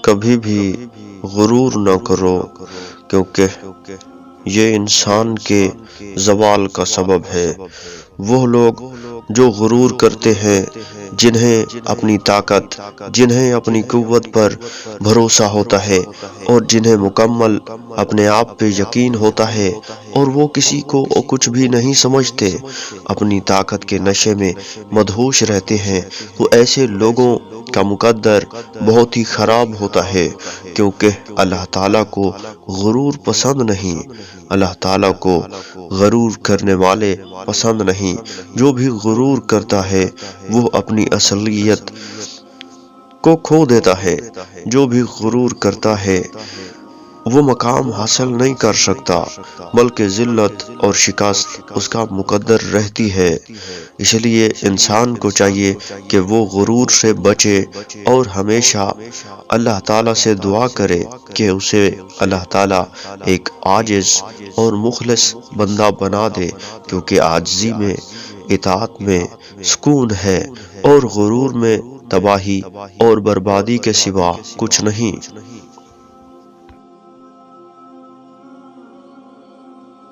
کبھی بھی غرور نہ کرو، کیونکہ یہ انسان کے زوال کا سبب ہے۔ وہ لوگ جو غرور کرتے ہیں، جنہیں اپنی طاقت، جنہیں اپنی قوت پر بھروسہ ہوتا ہے، اور جنہیں مکمل اپنے آپ پہ یقین ہوتا ہے، اور وہ کسی کو کچھ بھی نہیں سمجھتے، اپنی طاقت کے نشے میں مدہوش رہتے ہیں، وہ ایسے لوگوں کا مقدر بہت ہی خراب ہوتا ہے، کیونکہ اللہ تعالیٰ کو غرور پسند نہیں۔ اللہ تعالیٰ کو غرور کرنے والے پسند نہیں۔ جو بھی غرور کرتا ہے وہ اپنی اصلیت کو کھو دیتا ہے۔ جو بھی غرور کرتا ہے وہ مقام حاصل نہیں کر سکتا، بلکہ ذلت اور شکست اس کا مقدر رہتی ہے۔ اس لیے انسان کو چاہیے کہ وہ غرور سے بچے اور ہمیشہ اللہ تعالیٰ سے دعا کرے کہ اسے اللہ تعالیٰ ایک عاجز اور مخلص بندہ بنا دے، کیونکہ عاجزی میں، اطاعت میں سکون ہے، اور غرور میں تباہی اور بربادی کے سوا کچھ نہیں۔